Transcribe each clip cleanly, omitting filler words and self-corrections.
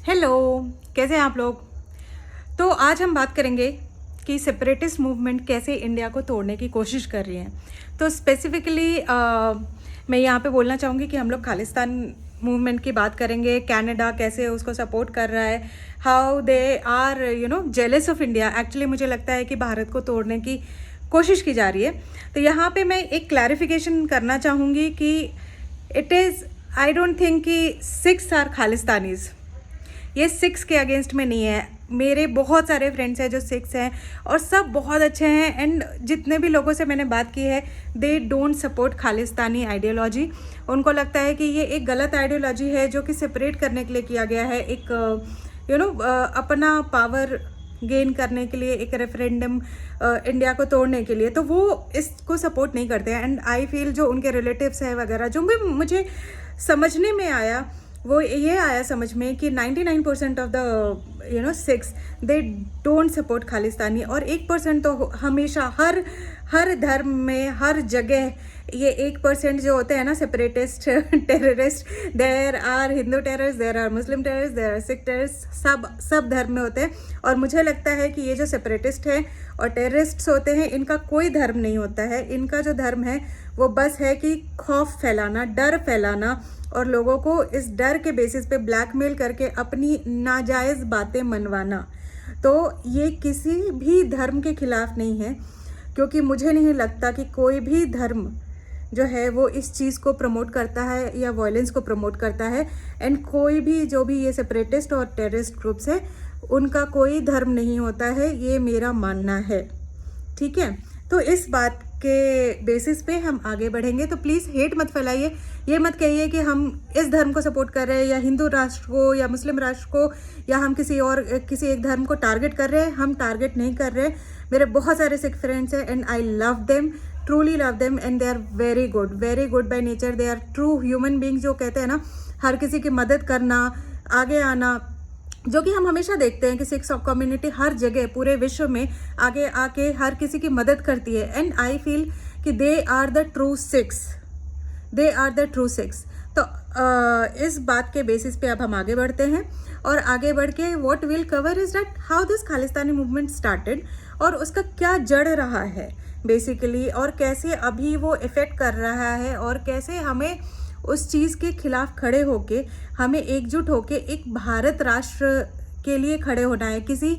Hello, कैसे हैं आप लोग। तो आज हम बात करेंगे कि सेपरेटिस्ट मूवमेंट कैसे इंडिया को तोड़ने की कोशिश कर रही है। तो स्पेसिफिकली मैं यहाँ पे बोलना चाहूँगी कि हम लोग खालिस्तान मूवमेंट की बात करेंगे। कनाडा कैसे उसको सपोर्ट कर रहा है, how they are jealous of India. Actually मुझे लगता है कि भारत को तोड़ने की कोशिश की जा रही है। तो यहाँ पे मैं एक क्लैरिफिकेशन करना चाहूँगी कि it is I don't think कि सिक्स आर खालिस्तानीज़। ये सिक्स के अगेंस्ट में नहीं है। मेरे बहुत सारे फ्रेंड्स हैं जो सिक्स हैं और सब बहुत अच्छे हैं। एंड जितने भी लोगों से मैंने बात की है, they don't support Khalistani ideology. उनको लगता है कि ये एक गलत आइडियोलॉजी है जो कि सेपरेट करने के लिए किया गया है, एक अपना पावर गेन करने के लिए, एक रेफरेंडम इंडिया को तोड़ने के लिए। तो वो इसको सपोर्ट नहीं करते हैं। एंड आई फील जो उनके रिलेटिव्स हैं वगैरह, जो भी मुझे समझने में आया वो ये आया समझ में कि 99% of the six they don't support Khalistani. और 1% तो हमेशा हर धर्म में हर जगह ये 1% जो होते हैं ना separatist terrorist, there are Hindu terrorist, there are Muslim terrorist, there are Sikh terrorist, सब धर्म में होते हैं। और मुझे लगता है कि ये जो सेपरेटिस्ट हैं और टेररिस्ट्स होते हैं, इनका कोई धर्म नहीं होता है। इनका जो धर्म है वो बस है कि खौफ फैलाना, डर फैलाना और लोगों को इस डर के बेसिस पे ब्लैकमेल करके अपनी नाजायज़ बातें मनवाना। तो ये किसी भी धर्म के खिलाफ नहीं है, क्योंकि मुझे नहीं लगता कि कोई भी धर्म जो है वो इस चीज़ को प्रमोट करता है या वायलेंस को प्रमोट करता है। एंड कोई भी जो भी ये सेपरेटिस्ट और टेररिस्ट ग्रुप्स है, उनका कोई धर्म नहीं होता है, ये मेरा मानना है। ठीक है, तो इस बात के बेसिस पे हम आगे बढ़ेंगे। तो प्लीज़ हेट मत फैलाइए, ये मत कहिए कि हम इस धर्म को सपोर्ट कर रहे हैं या हिंदू राष्ट्र को या मुस्लिम राष्ट्र को, या हम किसी एक धर्म को टारगेट कर रहे हैं। हम टारगेट नहीं कर रहे। मेरे बहुत सारे सिख फ्रेंड्स हैं and I love them, truly love them, and they are very good by nature. They are true human beings, जो कहते हैं ना हर किसी की मदद करना, आगे आना, जो कि हम हमेशा देखते हैं कि सिक्स कम्युनिटी हर जगह पूरे विश्व में आगे आके हर किसी की मदद करती है। एंड आई फील कि they are the true Sikhs, तो इस बात के बेसिस पे अब हम आगे बढ़ते हैं। और आगे बढ़ के what will cover is that how this Khalistani movement started, और उसका क्या जड़ रहा है बेसिकली, और कैसे अभी वो इफेक्ट कर रहा है, और कैसे हमें उस चीज़ के खिलाफ खड़े होके, हमें एकजुट होके एक भारत राष्ट्र के लिए खड़े होना है। किसी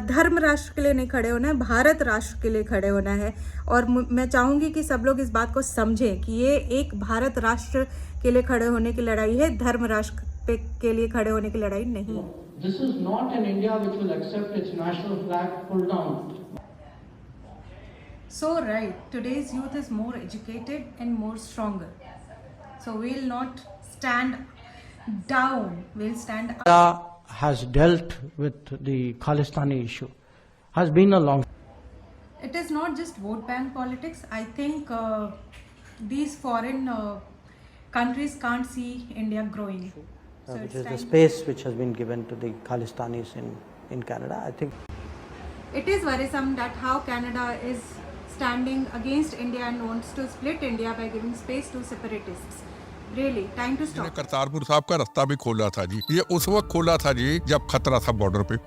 धर्म राष्ट्र के लिए नहीं खड़े होना है, भारत राष्ट्र के लिए खड़े होना है। और मैं चाहूँगी कि सब लोग इस बात को समझें कि ये एक भारत राष्ट्र के लिए खड़े होने की लड़ाई है, धर्म राष्ट्र के लिए खड़े होने की लड़ाई नहीं। This is not an India which will accept its national flag pulled down. So right, today's youth is more educated and more stronger. So we'll not stand down, we'll stand up. India has dealt with the Khalistani issue, has been a long. It is not just vote bank politics. I think these foreign countries can't see India growing. So Which it's is the time. space which has been given to the Khalistanis in Canada. I think It is worrisome that how Canada is standing against India and wants to split India by giving space to separatists. Really, time to stop. Kartarpur साहब का रास्ता भी खोला था जी, ये उस वक्त खोला था जी जब खतरा था बॉर्डर पे।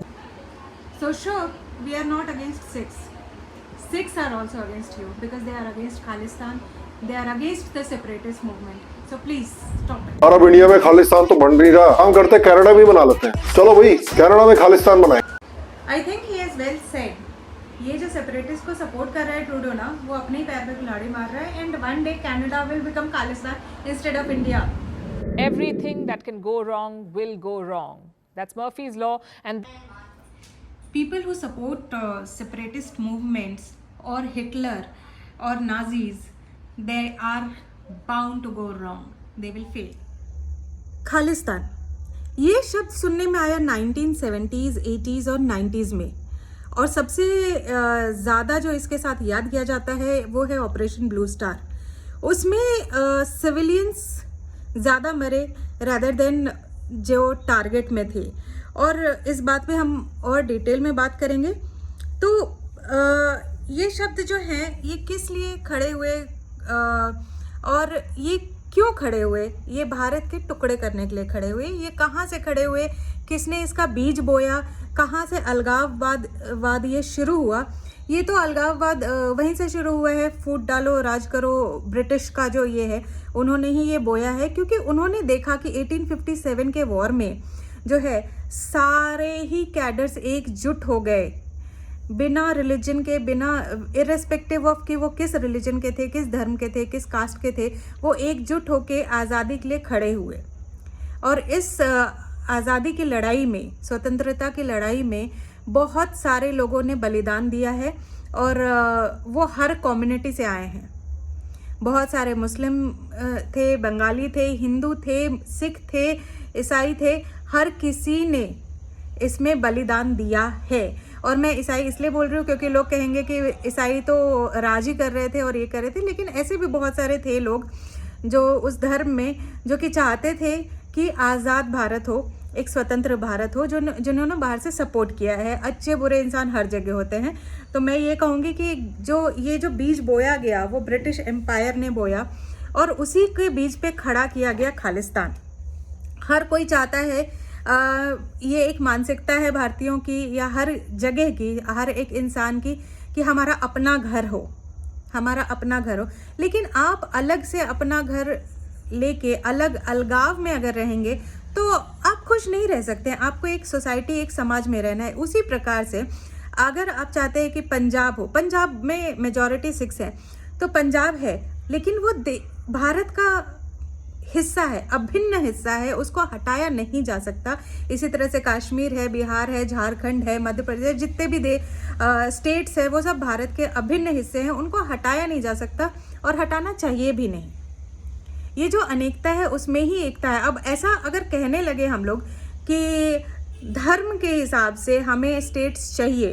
So sure, we are not against six. Six are also against you because they are against Khalistan. They are against the separatist movement. So please stop it. Arab India में खालिस्तान तो बन नहीं रहा, हम करते कनाडा भी बना लेते हैं। चलो भाई कनाडा में खालिस्तान बनाए। I think he has well said. ये जो सेपरेटिस्ट को सपोर्ट कर रहा है ट्रूडो ना, वो अपने ही पैर पे कुल्हाड़ी मार रहा है। And one day Canada will become Khalistan instead of India. Everything that can go wrong will go wrong. That's Murphy's law. And People who support separatist movements or Hitler or Nazis, they are bound to go wrong. They will fail. Khalistan, ये शब्द सुनने में आया 1970s, 80s और 90s में, और सबसे ज़्यादा जो इसके साथ याद किया जाता है वो है ऑपरेशन ब्लू स्टार। उसमें सिविलियंस ज़्यादा मरे रैदर देन जो टारगेट में थे, और इस बात पे हम और डिटेल में बात करेंगे। तो ये शब्द जो हैं ये किस लिए खड़े हुए, और ये क्यों खड़े हुए, ये भारत के टुकड़े करने के लिए खड़े हुए, ये कहाँ से खड़े हुए, किसने इसका बीज बोया, कहाँ से अलगाववाद ये शुरू हुआ। ये तो अलगाववाद वहीं से शुरू हुआ है, फूट डालो राज करो ब्रिटिश का जो ये है, उन्होंने ही ये बोया है। क्योंकि उन्होंने देखा कि 1857 के वॉर में जो है सारे ही कैडर्स एकजुट हो गए, बिना रिलीजन के, बिना इरेस्पेक्टिव ऑफ कि वो किस रिलीजन के थे, किस धर्म के थे, किस कास्ट के थे, वो एकजुट होके आज़ादी के लिए खड़े हुए। और इस आज़ादी की लड़ाई में, स्वतंत्रता की लड़ाई में बहुत सारे लोगों ने बलिदान दिया है और वो हर कम्युनिटी से आए हैं। बहुत सारे मुस्लिम थे, बंगाली थे, हिंदू थे, सिख थे, ईसाई थे, हर किसी ने इसमें बलिदान दिया है। और मैं ईसाई इसलिए बोल रही हूँ क्योंकि लोग कहेंगे कि ईसाई तो राज ही कर रहे थे और ये कर रहे थे, लेकिन ऐसे भी बहुत सारे थे लोग जो उस धर्म में, जो कि चाहते थे कि आज़ाद भारत हो, एक स्वतंत्र भारत हो, जिन्होंने बाहर से सपोर्ट किया है। अच्छे बुरे इंसान हर जगह होते हैं। तो मैं ये कहूँगी कि जो बीज बोया गया वो ब्रिटिश एम्पायर ने बोया और उसी के बीज पे खड़ा किया गया खालिस्तान। हर कोई चाहता है, ये एक मानसिकता है भारतीयों की या हर जगह की, हर एक इंसान की, कि हमारा अपना घर हो, हमारा अपना घर हो। लेकिन आप अलग से अपना घर लेके अलगाव में अगर रहेंगे तो आप खुश नहीं रह सकते हैं। आपको एक सोसाइटी, एक समाज में रहना है। उसी प्रकार से अगर आप चाहते हैं कि पंजाब हो, पंजाब में मेजॉरिटी सिख्स है, तो पंजाब है लेकिन वो भारत का हिस्सा है, अभिन्न हिस्सा है, उसको हटाया नहीं जा सकता। इसी तरह से कश्मीर है, बिहार है, झारखंड है, मध्य प्रदेश, जितने भी स्टेट्स है वो सब भारत के अभिन्न हिस्से हैं, उनको हटाया नहीं जा सकता और हटाना चाहिए भी नहीं। ये जो अनेकता है उसमें ही एकता है। अब ऐसा अगर कहने लगे हम लोग कि धर्म के हिसाब से हमें स्टेट्स चाहिए,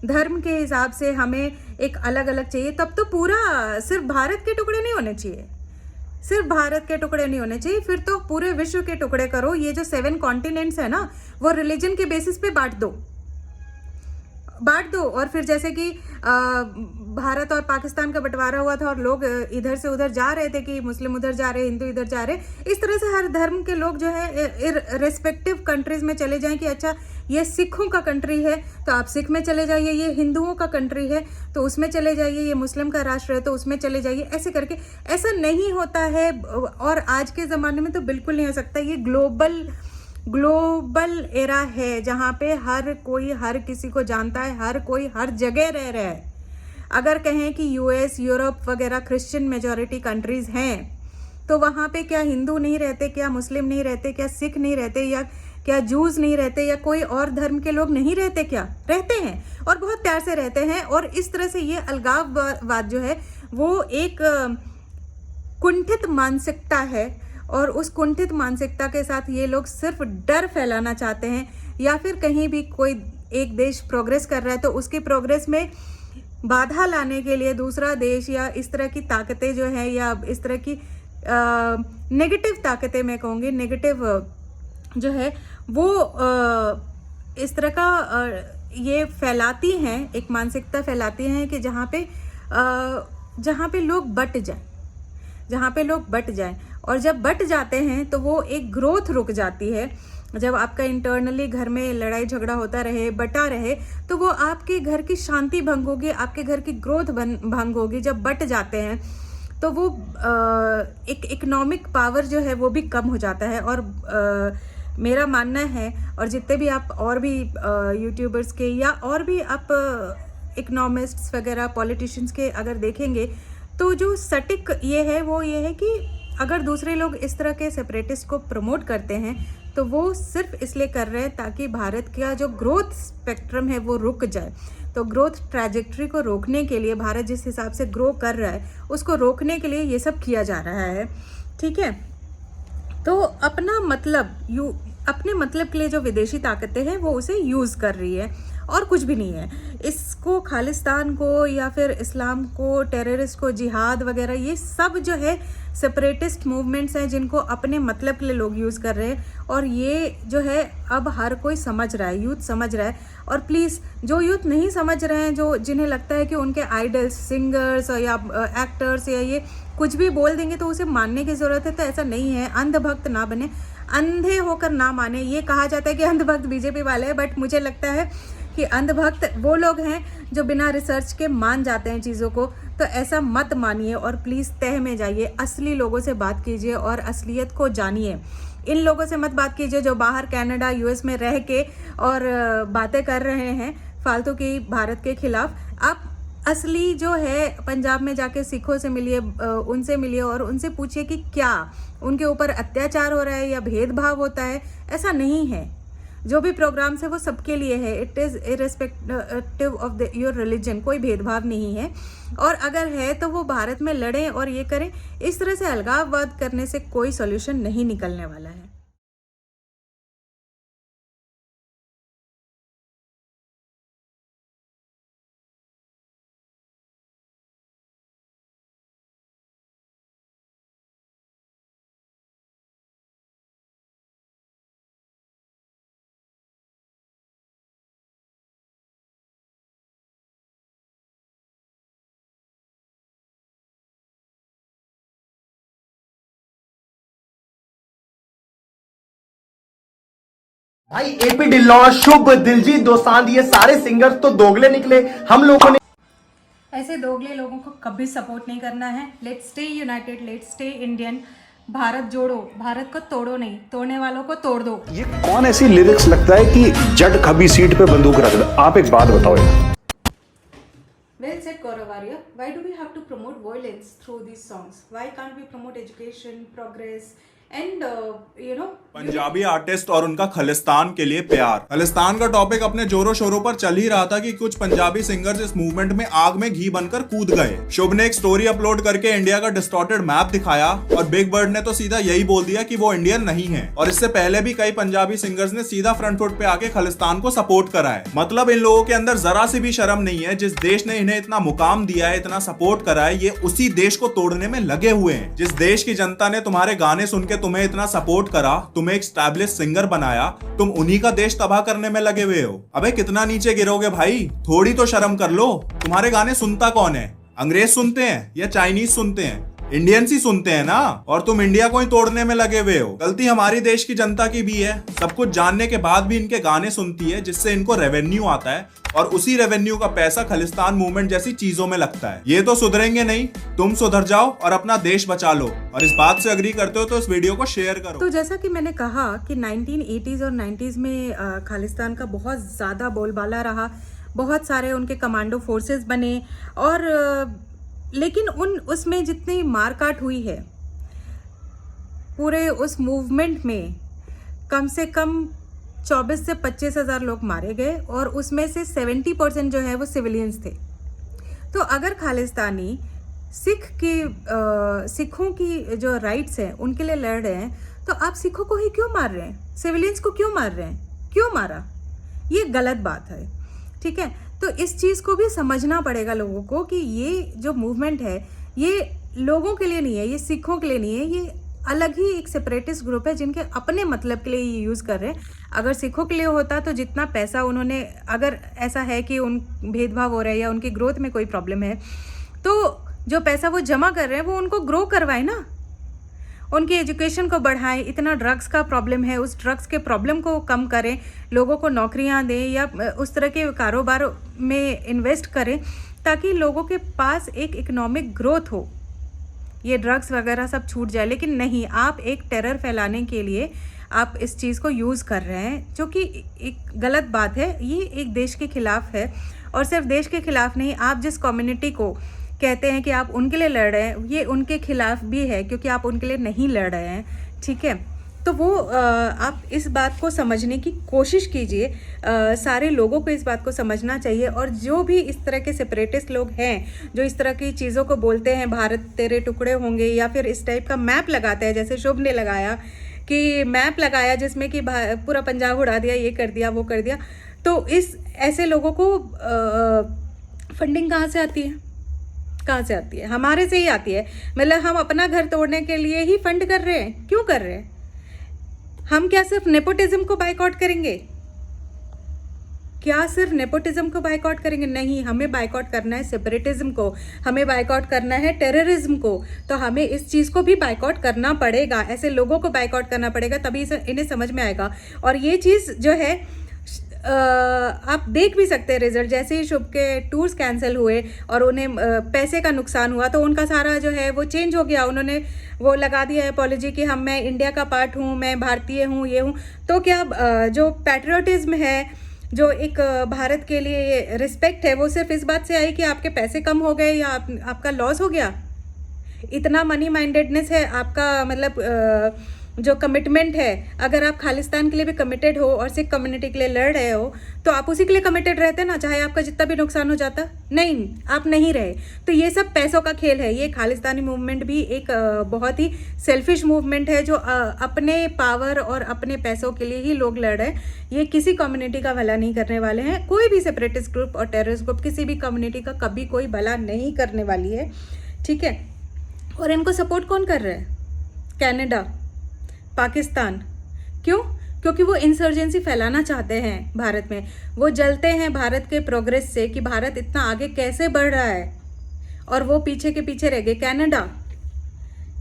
धर्म के हिसाब से हमें एक अलग अलग चाहिए, तब तो पूरा सिर्फ भारत के टुकड़े नहीं होने चाहिए, सिर्फ भारत के टुकड़े नहीं होने चाहिए, फिर तो पूरे विश्व के टुकड़े करो। ये जो 7 कॉन्टिनेंट्स है ना, वो रिलीजन के बेसिस पे बांट दो। और फिर जैसे कि भारत और पाकिस्तान का बंटवारा हुआ था और लोग इधर से उधर जा रहे थे कि मुस्लिम उधर जा रहे, हिंदू इधर जा रहे, इस तरह से हर धर्म के लोग जो है रेस्पेक्टिव कंट्रीज में चले जाएं कि अच्छा ये सिखों का कंट्री है तो आप सिख में चले जाइए, ये हिंदुओं का कंट्री है तो उसमें चले जाइए, ये मुस्लिम का राष्ट्र है तो उसमें चले जाइए। ऐसे करके ऐसा नहीं होता है और आज के ज़माने में तो बिल्कुल नहीं हो सकता। ये ग्लोबल एरा है जहाँ पे हर कोई हर किसी को जानता है, हर कोई हर जगह रह रहा है। अगर कहें कि यूएस, यूरोप वगैरह क्रिश्चियन मेजॉरिटी कंट्रीज़ हैं तो वहाँ पे क्या हिंदू नहीं रहते, क्या मुस्लिम नहीं रहते, क्या सिख नहीं रहते, या क्या जूस नहीं रहते, या कोई और धर्म के लोग नहीं रहते? क्या रहते हैं और बहुत प्यार से रहते हैं। और इस तरह से ये अलगाववाद जो है वो एक कुंठित मानसिकता है और उस कुंठित मानसिकता के साथ ये लोग सिर्फ डर फैलाना चाहते हैं, या फिर कहीं भी कोई एक देश प्रोग्रेस कर रहा है तो उसकी प्रोग्रेस में बाधा लाने के लिए दूसरा देश या इस तरह की ताकतें जो है, या इस तरह की नेगेटिव ताकतें, मैं कहूँगी नेगेटिव जो है वो इस तरह का ये फैलाती हैं, एक मानसिकता फैलाती हैं कि जहाँ पे लोग बट जाएं, जहाँ पे लोग बट जाएं। और जब बट जाते हैं तो वो एक ग्रोथ रुक जाती है। जब आपका इंटरनली घर में लड़ाई झगड़ा होता रहे, बटा रहे, तो वो आपके घर की शांति भंग होगी, आपके घर की ग्रोथ भंग होगी। जब बट जाते हैं तो वो एक इकोनॉमिक पावर जो है वो भी कम हो जाता है। और मेरा मानना है, और जितने भी आप और भी यूट्यूबर्स के या और भी आप इकोनॉमिस्ट्स वगैरह पॉलिटिशियंस के अगर देखेंगे तो जो सटीक ये है कि अगर दूसरे लोग इस तरह के सेपरेटिस्ट को प्रमोट करते हैं तो वो सिर्फ इसलिए कर रहे हैं ताकि भारत का जो ग्रोथ स्पेक्ट्रम है वो रुक जाए। तो ग्रोथ ट्रैजेक्टरी को रोकने के लिए, भारत जिस हिसाब से ग्रो कर रहा है उसको रोकने के लिए ये सब किया जा रहा है। ठीक है, तो अपने मतलब के लिए जो विदेशी ताकतें हैं वो उसे यूज़ कर रही है और कुछ भी नहीं है। इसको खालिस्तान को या फिर इस्लाम को, टेररिस्ट को, जिहाद वगैरह, ये सब जो है सेपरेटिस्ट मूवमेंट्स हैं जिनको अपने मतलब के लिए लोग यूज़ कर रहे हैं। और ये जो है अब हर कोई समझ रहा है, यूथ समझ रहा है। और प्लीज़ जो यूथ नहीं समझ रहे हैं, जो जिन्हें लगता है कि उनके आइडल्स, सिंगर्स या एक्टर्स या ये कुछ भी बोल देंगे तो उसे मानने की ज़रूरत है, तो ऐसा नहीं है। अंधभक्त ना बने। अंधे होकर ना माने। ये कहा जाता है कि अंधभक्त बीजेपी वाले हैं, बट मुझे लगता है कि अंधभक्त वो लोग हैं जो बिना रिसर्च के मान जाते हैं चीज़ों को। तो ऐसा मत मानिए और प्लीज़ तह में जाइए, असली लोगों से बात कीजिए और असलियत को जानिए। इन लोगों से मत बात कीजिए जो बाहर कनाडा यूएस में रह के और बातें कर रहे हैं फालतू की भारत के खिलाफ। आप असली जो है पंजाब में जाके सिखों से मिलिए, उनसे मिलिए और उनसे पूछिए कि क्या उनके ऊपर अत्याचार हो रहा है या भेदभाव होता है। ऐसा नहीं है। जो भी प्रोग्राम्स है वो सबके लिए है। It is irrespective of your religion, कोई भेदभाव नहीं है। और अगर है तो वो भारत में लड़ें और ये करें। इस तरह से अलगाववाद करने से कोई सॉल्यूशन नहीं निकलने वाला है। भाई एपी ढिल्लों, शुभ, दिलजीत दोसांझ ये सारे सिंगर्स तो दोगले निकले। हम लोगों ने ऐसे दोगले लोगों को कभी सपोर्ट नहीं करना है। Let's stay United, let's stay Indian. Bharat जोड़ो, भारत को तोड़ो नहीं, तोड़ने वालों को तोड़ दो। ये कौन ऐसी लिरिक्स लगता है कि जट कभी सीट पे बंदूक रख दे? आप एक बात बताओ यार। Well said, Gaurav Arya. Why do we have to promote violence through these songs? Why can't we promote education, progress, and Punjabi artist और उनका खालिस्तान के लिए प्यार। खालिस्तान का टॉपिक अपने जोरों शोरों पर चल ही रहा था कि कुछ पंजाबी सिंगर्स इस मूवमेंट में आग में घी बनकर कूद गए। शुभ ने एक स्टोरी अपलोड करके इंडिया का डिस्टॉर्टेड मैप दिखाया और बिग बर्ड ने तो सीधा यही बोल दिया कि वो इंडियन नहीं है। और इससे पहले भी कई पंजाबी सिंगर्स ने सीधा फ्रंट फुट पे आके खालिस्तान को सपोर्ट करा है। मतलब इन लोगों के अंदर जरा सी भी शर्म नहीं है। जिस देश ने इन्हें इतना मुकाम दिया है, इतना सपोर्ट करा है, ये उसी देश को तोड़ने में लगे हुए हैं। जिस देश की जनता ने तुम्हारे गाने सुन के तुम्हें इतना सपोर्ट करा, तुम्हें एक स्टैब्लिश सिंगर बनाया, तुम उन्हीं का देश तबाह करने में लगे हुए हो। अबे कितना नीचे गिरोगे भाई, थोड़ी तो शर्म कर लो। तुम्हारे गाने सुनता कौन है? अंग्रेज सुनते हैं या चाइनीज सुनते हैं? इंडियंस ही सुनते हैं ना। और तुम इंडिया को ही तोड़ने में लगे हुए हो। गलती हमारी देश की जनता की भी है। सब कुछ जानने के बाद भी इनके गाने सुनती है, जिससे इनको रेवेन्यू आता है और उसी रेवेन्यू का पैसा खालिस्तान मूवमेंट जैसी चीजों में लगता है। ये तो सुधरेंगे नहीं। तुम सुधर जाओ और अपना देश बचा लो। और इस बात से अग्री करते हो तो इस वीडियो को शेयर करो। तो जैसा कि मैंने कहा कि 1980s और 90s में खालिस्तान का बहुत ज्यादा बोलबाला रहा। बहुत सारे उनके कमांडो फोर्सेस बने और लेकिन उसमें जितनी मारकाट हुई है पूरे उस मूवमेंट में, कम से कम 24 से 25 हज़ार लोग मारे गए और उसमें से 70% जो है वो सिविलियंस थे। तो अगर खालिस्तानी सिखों की जो राइट्स हैं उनके लिए लड़ रहे हैं, तो आप सिखों को ही क्यों मार रहे हैं? सिविलियंस को क्यों मार रहे हैं? क्यों मारा? ये गलत बात है, ठीक है। तो इस चीज़ को भी समझना पड़ेगा लोगों को कि ये जो मूवमेंट है ये लोगों के लिए नहीं है, ये सिखों के लिए नहीं है। ये अलग ही एक सेपरेटिस्ट ग्रुप है जिनके अपने मतलब के लिए ये यूज़ कर रहे हैं। अगर सिखों के लिए होता तो जितना पैसा उन्होंने, अगर ऐसा है कि उन भेदभाव हो रहा है या उनकी ग्रोथ में कोई प्रॉब्लम है, तो जो पैसा वो जमा कर रहे हैं वो उनको ग्रो करवाए ना, उनकी एजुकेशन को बढ़ाएं। इतना ड्रग्स का प्रॉब्लम है, उस ड्रग्स के प्रॉब्लम को कम करें, लोगों को नौकरियां दें या उस तरह के कारोबार में इन्वेस्ट करें ताकि लोगों के पास एक इकोनॉमिक ग्रोथ हो, ये ड्रग्स वगैरह सब छूट जाए। लेकिन नहीं, आप एक टेरर फैलाने के लिए आप इस चीज़ को यूज़ कर रहे हैं, जो कि एक गलत बात है। ये एक देश के खिलाफ है और सिर्फ देश के खिलाफ नहीं, आप जिस कम्युनिटी को कहते हैं कि आप उनके लिए लड़ रहे हैं, ये उनके खिलाफ भी है क्योंकि आप उनके लिए नहीं लड़ रहे हैं, ठीक है। तो वो आप इस बात को समझने की कोशिश कीजिए। सारे लोगों को इस बात को समझना चाहिए। और जो भी इस तरह के सेपरेटिस्ट लोग हैं जो इस तरह की चीज़ों को बोलते हैं, भारत तेरे टुकड़े होंगे, या फिर इस टाइप का मैप लगाते हैं, जैसे शुभ ने लगाया कि मैप लगाया जिसमें कि पूरा पंजाब उड़ा दिया, ये कर दिया, वो कर दिया, तो ऐसे लोगों को फंडिंग कहाँ से आती है? कहाँ से आती है? हमारे से ही आती है। मतलब हम अपना घर तोड़ने के लिए ही फंड कर रहे हैं। क्यों कर रहे हैं? हम क्या सिर्फ नेपोटिज्म को बाइकआउट करेंगे? क्या सिर्फ नेपोटिज्म को बाइकआउट करेंगे? नहीं, हमें बाइकआउट करना है सेपरेटिज्म को, हमें बाइकआउट करना है टेररिज्म को। तो हमें इस चीज़ को भी बाइकआउट करना पड़ेगा, ऐसे लोगों को बाइकआउट करना पड़ेगा, तभी इन्हें समझ में आएगा। और ये चीज़ जो है आप देख भी सकते हैं रिजल्ट, जैसे ही शुभ के टूर्स कैंसिल हुए और उन्हें पैसे का नुकसान हुआ तो उनका सारा जो है वो चेंज हो गया। उन्होंने वो लगा दिया है अपॉलॉजी कि मैं इंडिया का पार्ट हूँ, मैं भारतीय हूँ, ये हूँ। तो क्या जो पैट्रियोटिज्म है, जो एक भारत के लिए रिस्पेक्ट है, वो सिर्फ इस बात से आई कि आपके पैसे कम हो गए या आपका लॉस हो गया? इतना मनी माइंडेडनेस है आपका, मतलब जो कमिटमेंट है, अगर आप खालिस्तान के लिए भी कमिटेड हो और सिख कम्युनिटी के लिए लड़ रहे हो तो आप उसी के लिए कमिटेड रहते ना, चाहे आपका जितना भी नुकसान हो जाता। नहीं, आप नहीं रहे। तो ये सब पैसों का खेल है। ये खालिस्तानी मूवमेंट भी एक बहुत ही सेल्फिश मूवमेंट है, जो अपने पावर और अपने पैसों के लिए ही लोग लड़ रहे हैं। ये किसी कम्युनिटी का भला नहीं करने वाले हैं। कोई भी सेपरेटिस्ट ग्रुप और टेररिस्ट ग्रुप किसी भी कम्युनिटी का कभी कोई भला नहीं करने वाली है, ठीक है। और इनको सपोर्ट कौन कर रहा है? कनाडा, पाकिस्तान। क्यों? क्योंकि वो इंसर्जेंसी फैलाना चाहते हैं भारत में। वो जलते हैं भारत के प्रोग्रेस से कि भारत इतना आगे कैसे बढ़ रहा है, और वो पीछे के पीछे रह गए।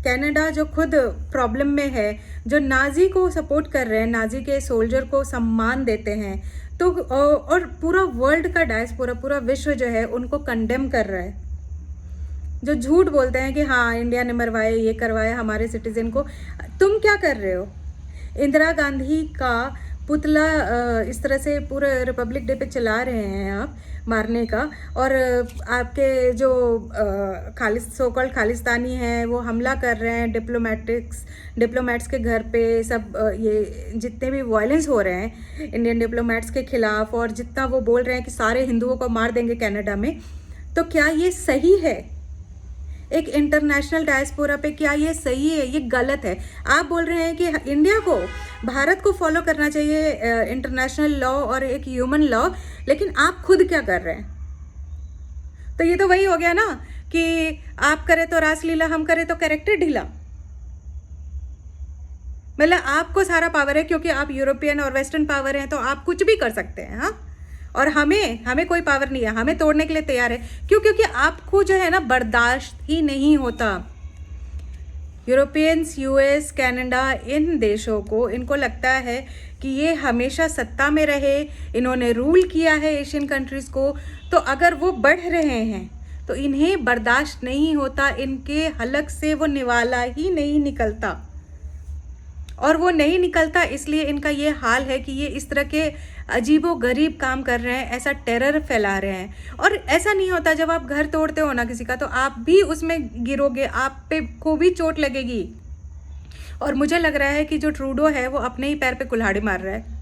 कनाडा जो खुद प्रॉब्लम में है, जो नाजी को सपोर्ट कर रहे हैं, नाजी के सोल्जर को सम्मान देते हैं, तो और पूरा वर्ल्ड का डायस्पोरा, पूरा विश्व जो है उनको कंडेम कर रहा है। जो झूठ बोलते हैं कि हाँ इंडिया ने मरवाया, ये करवाया हमारे सिटीजन को। तुम क्या कर रहे हो? इंदिरा गांधी का पुतला इस तरह से पूरे रिपब्लिक डे पे चला रहे हैं आप, मारने का, और आपके जो सो कॉल्ड खालिस्तानी हैं वो हमला कर रहे हैं डिप्लोमेट्स के घर पे। सब ये जितने भी वायलेंस हो रहे हैं इंडियन डिप्लोमेट्स के खिलाफ, और जितना वो बोल रहे हैं कि सारे हिंदुओं को मार देंगे कनाडा में, तो क्या ये सही है? एक इंटरनेशनल डायस्पोरा पे क्या ये सही है? ये गलत है। आप बोल रहे हैं कि इंडिया को, भारत को फॉलो करना चाहिए इंटरनेशनल लॉ और एक ह्यूमन लॉ, लेकिन आप खुद क्या कर रहे हैं? तो ये तो वही हो गया ना कि आप करें तो रासलीला, हम करें तो कैरेक्टर ढीला। मतलब आपको सारा पावर है क्योंकि आप यूरोपियन और वेस्टर्न पावर हैं, तो आप कुछ भी कर सकते हैं। हाँ, और हमें कोई पावर नहीं है, हमें तोड़ने के लिए तैयार है। क्यों? क्योंकि आपको जो है ना बर्दाश्त ही नहीं होता। यूरोपियंस, यूएस, कनाडा, इन देशों को, इनको लगता है कि ये हमेशा सत्ता में रहे, इन्होंने रूल किया है एशियन कंट्रीज़ को, तो अगर वो बढ़ रहे हैं तो इन्हें बर्दाश्त नहीं होता, इनके हलक से वो निवाला ही नहीं निकलता। और वो नहीं निकलता इसलिए इनका ये हाल है कि ये इस तरह के अजीबो गरीब काम कर रहे हैं, ऐसा टेरर फैला रहे हैं। और ऐसा नहीं होता, जब आप घर तोड़ते हो ना किसी का, तो आप भी उसमें गिरोगे, आप पे को भी चोट लगेगी। और मुझे लग रहा है कि जो ट्रूडो है वो अपने ही पैर पे कुल्हाड़ी मार रहा है।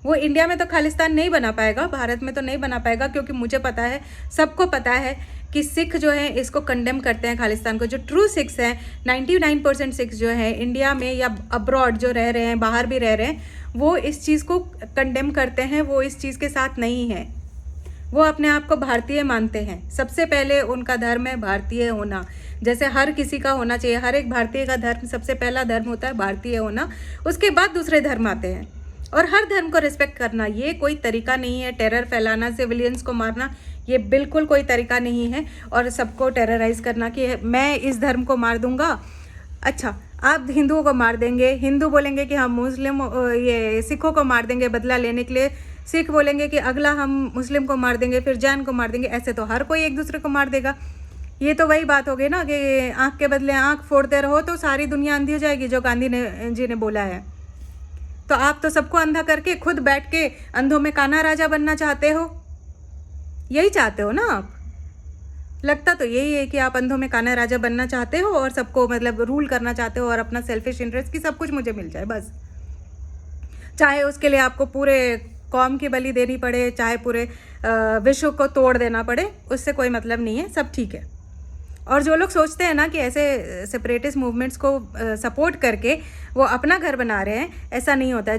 वो इंडिया में तो खालिस्तान नहीं बना पाएगा, भारत में तो नहीं बना पाएगा, क्योंकि मुझे पता है, सबको पता है कि सिख जो है इसको कंडेम करते हैं खालिस्तान को। जो ट्रू सिख्स हैं, 99% सिख्स जो है इंडिया में या अब्रॉड जो रह रहे हैं, बाहर भी रह रहे हैं, वो इस चीज़ को कंडेम करते हैं, वो इस चीज़ के साथ नहीं है। वो अपने आप को भारतीय मानते हैं। सबसे पहले उनका धर्म है भारतीय होना, जैसे हर किसी का होना चाहिए। हर एक भारतीय का धर्म, सबसे पहला धर्म होता है भारतीय होना, उसके बाद दूसरे धर्म आते हैं। और हर धर्म को रिस्पेक्ट करना, ये कोई तरीका नहीं है। टेरर फैलाना, सिविलियंस को मारना, ये बिल्कुल कोई तरीका नहीं है। और सबको टेरराइज करना कि मैं इस धर्म को मार दूंगा, अच्छा आप हिंदुओं को मार देंगे, हिंदू बोलेंगे कि हम ये सिखों को मार देंगे बदला लेने के लिए, सिख बोलेंगे कि अगला हम मुस्लिम को मार देंगे, फिर जैन को मार देंगे। ऐसे तो हर कोई एक दूसरे को मार देगा। ये तो वही बात हो गई ना कि आँख के बदले आँख फोड़ते रहो तो सारी दुनिया अंधी हो जाएगी, जो गांधी जी ने बोला है। तो आप तो सबको अंधा करके खुद बैठ के अंधों में कान्हा राजा बनना चाहते हो। यही चाहते हो ना आप? लगता तो यही है कि आप अंधों में कान्हा राजा बनना चाहते हो और सबको मतलब रूल करना चाहते हो, और अपना सेल्फिश इंटरेस्ट की सब कुछ मुझे मिल जाए बस। चाहे उसके लिए आपको पूरे कौम की बलि देनी पड़े, चाहे पूरे विश्व को तोड़ देना पड़े, उससे कोई मतलब नहीं है, सब ठीक है। और जो लोग सोचते हैं ना कि ऐसे सेपरेटिस्ट मूवमेंट्स को सपोर्ट करके वो अपना घर बना रहे हैं, ऐसा नहीं होता है।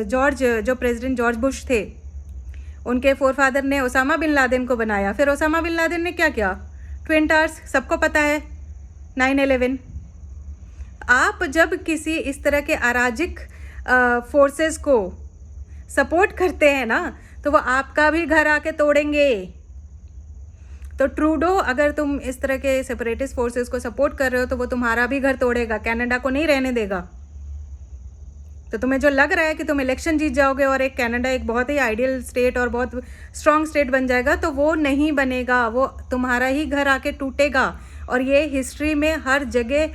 जॉर्ज जो प्रेसिडेंट जॉर्ज बुश थे, उनके फोरफादर ने ओसामा बिन लादेन को बनाया। फिर ओसामा बिन लादेन ने क्या किया? ट्विन टावर्स, सबको पता है, 9/11। आप जब किसी इस तरह के अराजक फोर्सेस को सपोर्ट करते हैं ना, तो वो आपका भी घर आके तोड़ेंगे। तो ट्रूडो, अगर तुम इस तरह के सेपरेटिस्ट फोर्सेस को सपोर्ट कर रहे हो तो वो तुम्हारा भी घर तोड़ेगा, कनाडा को नहीं रहने देगा। तो तुम्हें जो लग रहा है कि तुम इलेक्शन जीत जाओगे और एक कनाडा एक बहुत ही आइडियल स्टेट और बहुत स्ट्रॉन्ग स्टेट बन जाएगा, तो वो नहीं बनेगा, वो तुम्हारा ही घर आके टूटेगा। और ये हिस्ट्री में हर जगह,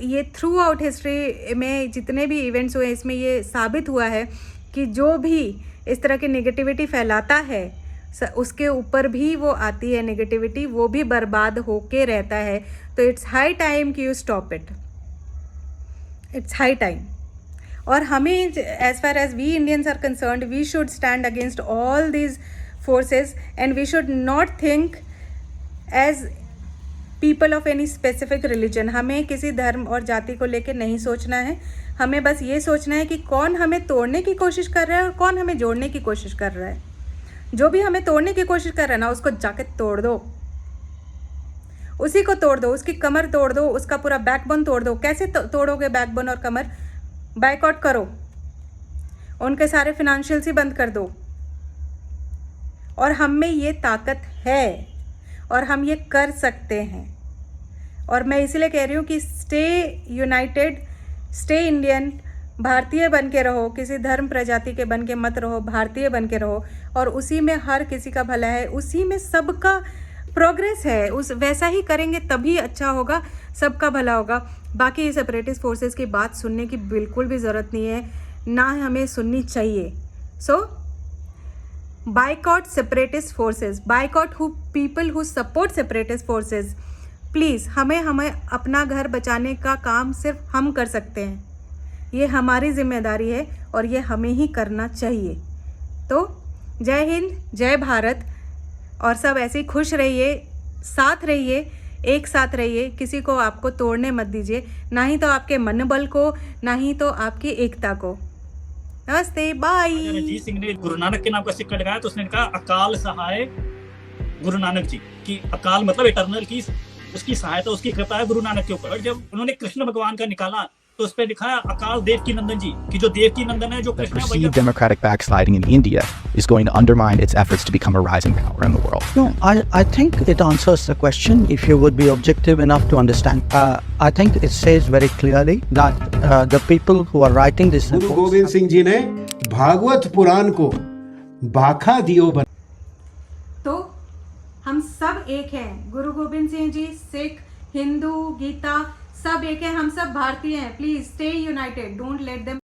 ये थ्रू आउट हिस्ट्री में जितने भी इवेंट्स हुए इसमें ये साबित हुआ है कि जो भी इस तरह की नेगेटिविटी फैलाता है उसके ऊपर भी वो आती है नेगेटिविटी, वो भी बर्बाद होके रहता है। तो इट्स हाई टाइम कि you stop it, it's high time. और हमें as far as we Indians are concerned, we should stand against all these forces and we should not think as people of any specific religion. हमें किसी धर्म और जाति को लेकर नहीं सोचना है, हमें बस ये सोचना है कि कौन हमें तोड़ने की कोशिश कर रहा है और कौन हमें जोड़ने की कोशिश कर रहा है। जो भी हमें तोड़ने की कोशिश कर रहा है ना, उसको जाके तोड़ दो, उसी को तोड़ दो, उसकी कमर तोड़ दो, उसका पूरा बैकबोन तोड़ दो। कैसे तोड़ोगे बैकबोन और कमर? बाइकआउट करो, उनके सारे फिनेंशियल्स ही बंद कर दो। और हम में ये ताकत है और हम ये कर सकते हैं। और मैं इसलिए कह रही हूँ कि स्टे यूनाइटेड, स्टे इंडियन, भारतीय बन के रहो, किसी धर्म प्रजाति के बन के मत रहो, भारतीय बन के रहो। और उसी में हर किसी का भला है, उसी में सबका प्रोग्रेस है, उस वैसा ही करेंगे तभी अच्छा होगा, सबका भला होगा। बाकी सेपरेटिस्ट फोर्सेस की बात सुनने की बिल्कुल भी ज़रूरत नहीं है, ना हमें सुननी चाहिए। So boycott separatist forces, boycott who people who support separatist forces. Please, हमें अपना घर बचाने का काम सिर्फ हम कर सकते हैं, ये हमारी जिम्मेदारी है और ये हमें ही करना चाहिए। तो जय हिंद, जय भारत, और सब ऐसे ही खुश रहिए, साथ रहिए, एक साथ रहिए, किसी को आपको तोड़ने मत दीजिए, ना ही तो आपके मनोबल को, ना ही तो आपकी एकता को। नमस्ते, बाय। रणजीत सिंह ने गुरु नानक के नाम का सिक्का लगाया तो उसने कहा अकाल सहाय गुरु नानक जी, कि अकाल मतलब इटर्नल, की उसकी सहायता, उसकी कृपा है गुरु नानक के ऊपर। और जब उन्होंने कृष्ण भगवान का निकाला तो उस पर लिखा है अकाल देवकी नंदन जी, कि जो देवकी नंदन है, जो The Krishna perceived democratic backsliding in India is going to undermine its efforts to become a rising power in the world. No, I think it answers the question if you would be objective enough to understand. I think it says very clearly that the people who are writing this गुरु गोविंद सिंह जी ने भागवत पुराण को बाखा दियो बना। तो हम सब एक हैं, गुरु गोविंद सिंह जी, सिख, हिंदू, गीता, सब एक है, हम सब भारतीय हैं। Please stay United, don't let them